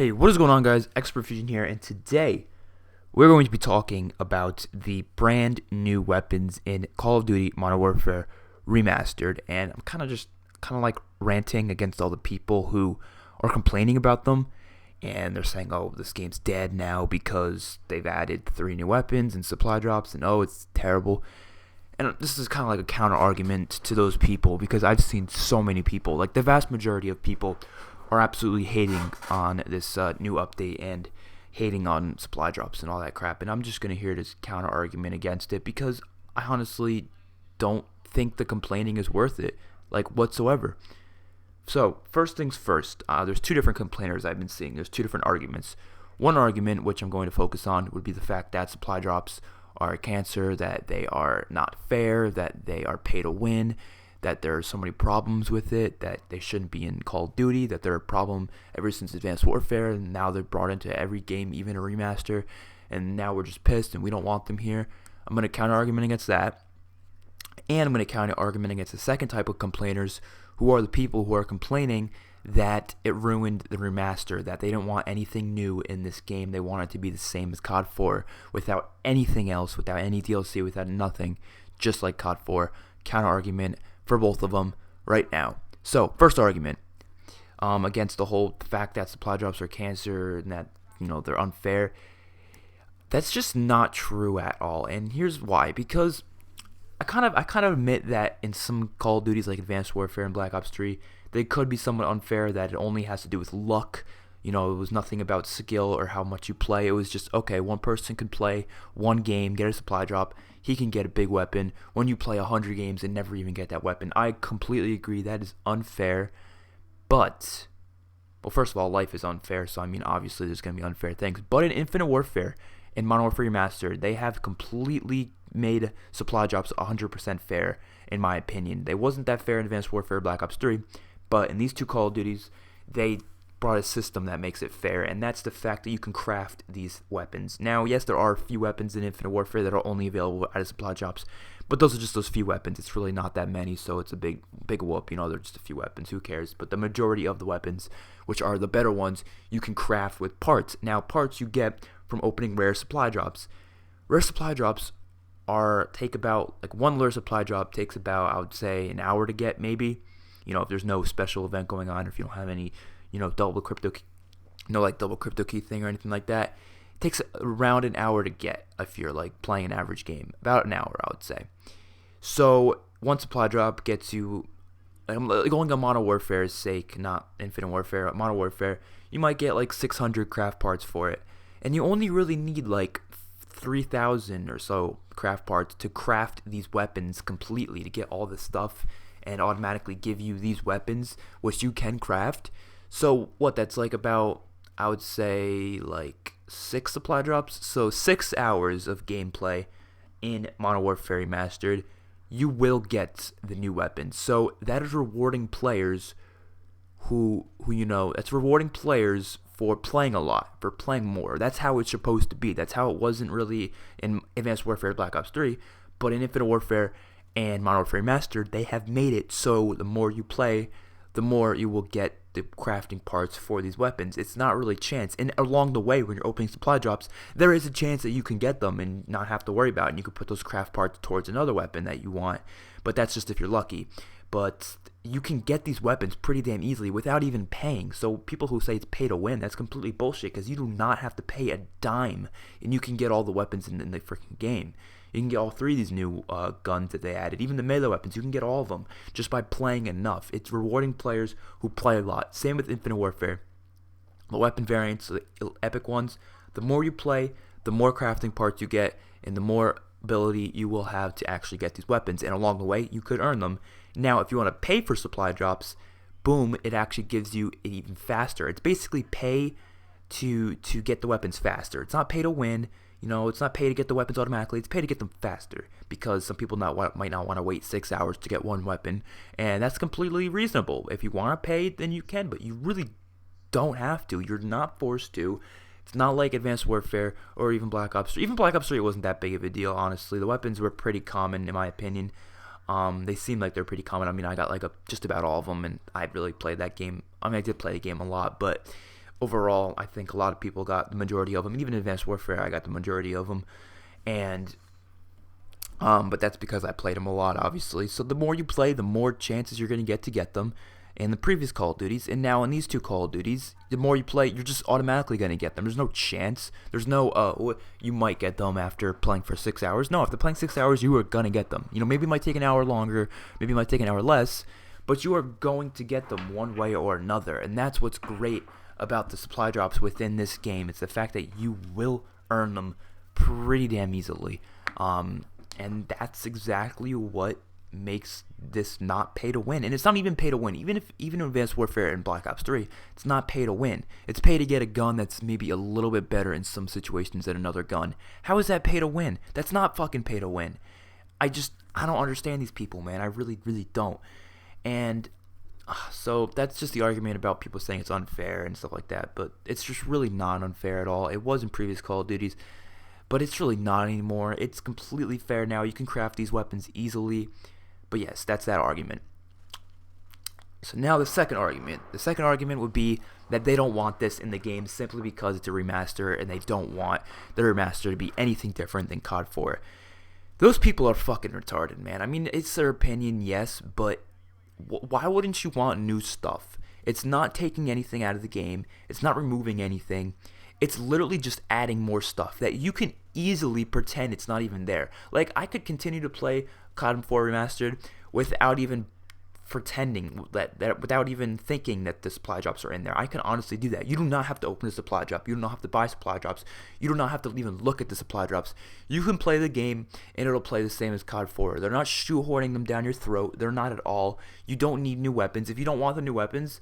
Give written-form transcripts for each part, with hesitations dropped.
Hey, what is going on, guys? Xpertfusion here, and today we're going to be talking about the brand new weapons in Call of Duty Modern Warfare Remastered. And I'm kind of like ranting against all the people who are complaining about them, and they're saying, "Oh, this game's dead now because they've added 3 new weapons and supply drops, and oh, it's terrible." And this is kind of like a counter argument to those people because I've seen so many people, like the vast majority of people, are absolutely hating on this new update and hating on supply drops and all that crap. And I'm just going to hear this counter argument against it because I honestly don't think the complaining is worth it, like whatsoever. So, first things first, there's 2 different complainers I've been seeing. There's 2 different arguments. One argument, which I'm going to focus on, would be the fact that supply drops are a cancer, that they are not fair, that they are pay to win, that there are so many problems with it, that they shouldn't be in Call of Duty, that they're a problem ever since Advanced Warfare, and now they're brought into every game, even a remaster, and now we're just pissed and we don't want them here. I'm going to counter-argument against that, and I'm going to counter-argument against the second type of complainers, who are the people who are complaining that it ruined the remaster, that they don't want anything new in this game. They want it to be the same as COD 4, without anything else, without any DLC, without nothing, just like COD 4. Counter-argument for both of them right now. So, first argument against the whole fact that supply drops are cancer and that they're unfair. That's just not true at all, and here's why. Because I kind of admit that in some Call of Duties like Advanced Warfare and Black Ops 3, they could be somewhat unfair, that it only has to do with luck. It was nothing about skill or how much you play. It was just, okay, one person can play one game, get a supply drop, he can get a big weapon. When you play 100 games and never even get that weapon, I completely agree that is unfair. But, well, first of all, life is unfair, so I mean, obviously there's going to be unfair things. But in Infinite Warfare, in Modern Warfare Remastered, they have completely made supply drops 100% fair, in my opinion. They wasn't that fair in Advanced Warfare Black Ops 3, but in these 2 Call of Duties, they brought a system that makes it fair, and that's the fact that you can craft these weapons. Now, yes, there are a few weapons in Infinite Warfare that are only available out of supply drops, but those are just those few weapons. It's really not that many, so it's a big whoop. They're just a few weapons. Who cares? But the majority of the weapons, which are the better ones, you can craft with parts. Now, parts you get from opening rare supply drops. Rare supply drops take about, like, one rare supply drop takes about, I would say, an hour to get, maybe. If there's no special event going on, or if you don't have any, double crypto key thing or anything like that. It takes around an hour to get if you're like playing an average game. About an hour, I would say. So one supply drop gets you, going on Modern Warfare's sake, not Infinite Warfare, Modern Warfare, you might get like 600 craft parts for it. And you only really need like 3,000 or so craft parts to craft these weapons completely, to get all this stuff and automatically give you these weapons, which you can craft. So what, that's like about, I would say, like 6 supply drops. So 6 hours of gameplay in Modern Warfare Remastered, you will get the new weapons. So that is rewarding players that's rewarding players for playing a lot, for playing more. That's how it's supposed to be. That's how it wasn't really in Advanced Warfare Black Ops 3, but in Infinite Warfare and Modern Warfare Remastered, they have made it so the more you play, the more you will get the crafting parts for these weapons. It's not really chance. And along the way, when you're opening supply drops, there is a chance that you can get them and not have to worry about it. And you can put those craft parts towards another weapon that you want. But that's just if you're lucky. But you can get these weapons pretty damn easily without even paying. So people who say it's pay to win, that's completely bullshit, because you do not have to pay a dime, and you can get all the weapons in the freaking game. You can get all 3 of these new guns that they added. Even the melee weapons, you can get all of them just by playing enough. It's rewarding players who play a lot. Same with Infinite Warfare. The weapon variants, the epic ones, the more you play, the more crafting parts you get, and the more ability you will have to actually get these weapons. And along the way, you could earn them. Now, if you want to pay for supply drops, boom, it actually gives you it even faster. It's basically pay to get the weapons faster. It's not pay to win. It's not pay to get the weapons automatically. It's pay to get them faster, because some people might not want to wait 6 hours to get one weapon, and that's completely reasonable. If you want to pay, then you can, but you really don't have to. You're not forced to. It's not like Advanced Warfare or even Black Ops 3. Even Black Ops 3 wasn't that big of a deal, honestly. The weapons were pretty common, in my opinion. They seemed like they're pretty common. I mean, I got like just about all of them, and I really played that game. I mean, I did play the game a lot, but overall, I think a lot of people got the majority of them. Even in Advanced Warfare, I got the majority of them. And but that's because I played them a lot, obviously. So the more you play, the more chances you're going to get them in the previous Call of Duties. And now in these two Call of Duties, the more you play, you're just automatically going to get them. There's no chance. There's no, you might get them after playing for 6 hours. No, after playing 6 hours, you are going to get them. You know, maybe it might take an hour longer, maybe it might take an hour less, but you are going to get them one way or another. And that's what's great about the supply drops within this game. It's the fact that you will earn them pretty damn easily. And that's exactly what makes this not pay to win. And it's not even pay to win. Even in Advanced Warfare and Black Ops 3, it's not pay to win. It's pay to get a gun that's maybe a little bit better in some situations than another gun. How is that pay to win? That's not fucking pay to win. I don't understand these people, man. I really, really don't. And so that's just the argument about people saying it's unfair and stuff like that. But it's just really not unfair at all. It was in previous Call of Duties, but it's really not anymore. It's completely fair now. You can craft these weapons easily. But yes, that's that argument. So now the second argument. The second argument would be that they don't want this in the game simply because it's a remaster and they don't want the remaster to be anything different than COD 4. Those people are fucking retarded, man. I mean, it's their opinion, yes, but why wouldn't you want new stuff? It's not taking anything out of the game. It's not removing anything. It's literally just adding more stuff that you can easily pretend it's not even there. Like, I could continue to play COD 4 Remastered without even pretending that without even thinking that the supply drops are in there. I can honestly do that. You do not have to open a supply drop. You do not have to buy supply drops. You do not have to even look at the supply drops. You can play the game and it'll play the same as COD 4. They're not shoehorning them down your throat. They're not at all. You don't need new weapons. If you don't want the new weapons,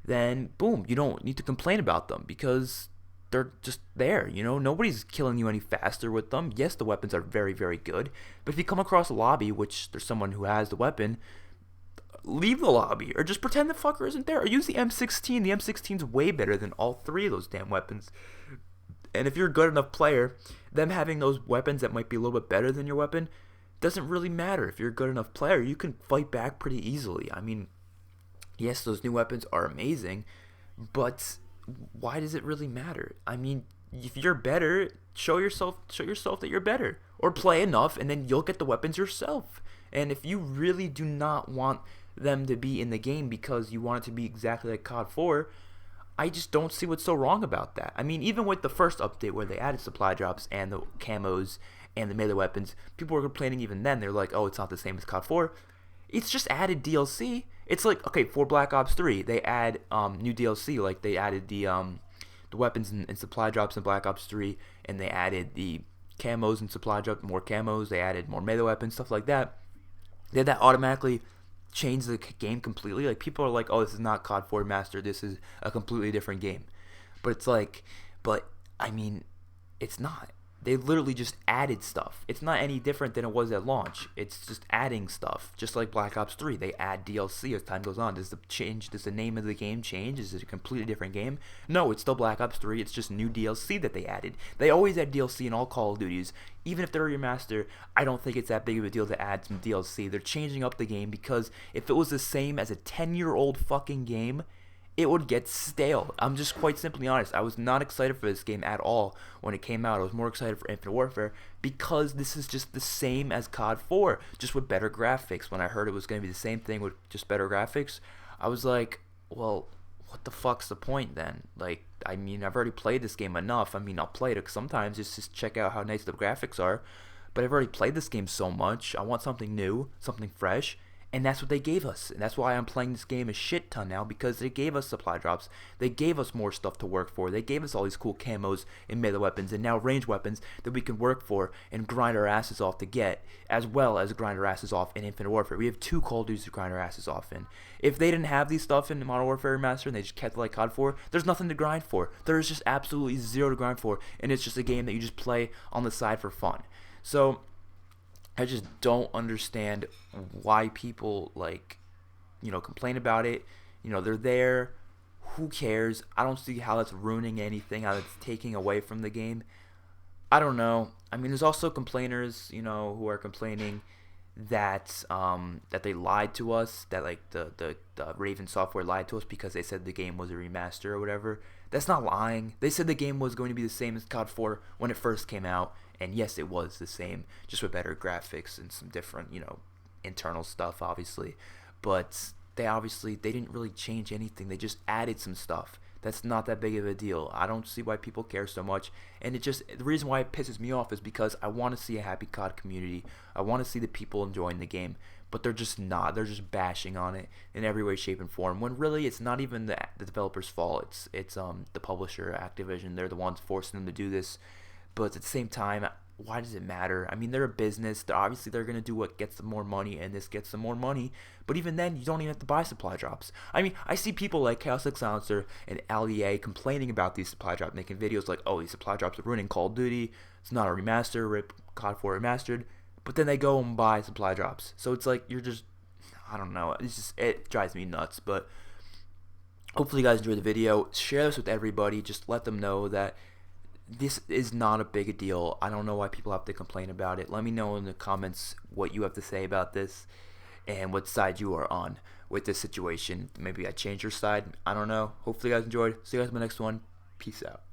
then boom, you don't need to complain about them because they're just there, you know? Nobody's killing you any faster with them. Yes, the weapons are very, very good, but if you come across a lobby, which there's someone who has the weapon, leave the lobby, or just pretend the fucker isn't there, or use the M16. The M16's way better than all three of those damn weapons. And if you're a good enough player, them having those weapons that might be a little bit better than your weapon doesn't really matter. If you're a good enough player, you can fight back pretty easily. I mean, yes, those new weapons are amazing, but why does it really matter? I mean, if you're better, show yourself that you're better, or play enough and then you'll get the weapons yourself. And if you really do not want them to be in the game because you want it to be exactly like COD 4, I just don't see what's so wrong about that. I mean, even with the first update where they added supply drops and the camos and the melee weapons, people were complaining even then. They're like, oh, it's not the same as COD 4. It's just added DLC. It's like, okay, for Black Ops 3, they add new DLC. Like, they added the weapons and supply drops in Black Ops 3, and they added the camos and supply drops, more camos. They added more melee weapons, stuff like that. Did that automatically change the game completely? Like, people are like, oh, this is not COD 4 Master. This is a completely different game. But it's like, I mean, it's not. They literally just added stuff. It's not any different than it was at launch. It's just adding stuff. Just like Black Ops 3, they add DLC as time goes on. Does the name of the game change? Is it a completely different game? No, it's still Black Ops 3. It's just new DLC that they added. They always add DLC in all Call of Duties. Even if they're a remaster, I don't think it's that big of a deal to add some DLC. They're changing up the game because if it was the same as a 10-year-old fucking game, it would get stale. I'm just quite simply honest. I was not excited for this game at all when it came out. I was more excited for Infinite Warfare because this is just the same as COD 4, just with better graphics. When I heard it was going to be the same thing with just better graphics, I was like, well, what the fuck's the point then? Like, I mean, I've already played this game enough. I mean, I'll play it sometimes just to check out how nice the graphics are, but I've already played this game so much. I want something new, something fresh. And that's what they gave us. And that's why I'm playing this game a shit ton now, because they gave us supply drops. They gave us more stuff to work for. They gave us all these cool camos and melee weapons and now range weapons that we can work for and grind our asses off to get, as well as grind our asses off in Infinite Warfare. We have 2 Call of Duties to grind our asses off in. If they didn't have these stuff in Modern Warfare Remastered and they just kept it like COD 4, there's nothing to grind for. There's just absolutely zero to grind for, and it's just a game that you just play on the side for fun. So I just don't understand why people, like, complain about it. They're there. Who cares? I don't see how that's ruining anything, how that's taking away from the game. I don't know. I mean, there's also complainers, who are complaining that they lied to us, that like the Raven Software lied to us because they said the game was a remaster or whatever. That's not lying. They said the game was going to be the same as COD 4 when it first came out, and yes, it was the same, just with better graphics and some different, internal stuff, obviously. But they didn't really change anything. They just added some stuff. That's not that big of a deal. I don't see why people care so much. And the reason why it pisses me off is because I want to see a happy COD community. I want to see the people enjoying the game. But they're just not. They're just bashing on it in every way, shape, and form. When really it's not even the developer's fault. It's the publisher, Activision. They're the ones forcing them to do this. But at the same time, why does it matter? I mean, they're a business. They're going to do what gets them more money, and this gets them more money. But even then, you don't even have to buy supply drops. I mean, I see people like Chaos X Silencer and LEA complaining about these supply drops, making videos like, oh, these supply drops are ruining Call of Duty. It's not a remaster, rip COD 4 Remastered. But then they go and buy supply drops. So it's like, I don't know. It drives me nuts. But hopefully you guys enjoyed the video. Share this with everybody. Just let them know that this is not a big a deal. I don't know why people have to complain about it. Let me know in the comments what you have to say about this and what side you are on with this situation. Maybe I change your side. I don't know. Hopefully you guys enjoyed. See you guys in the next one. Peace out.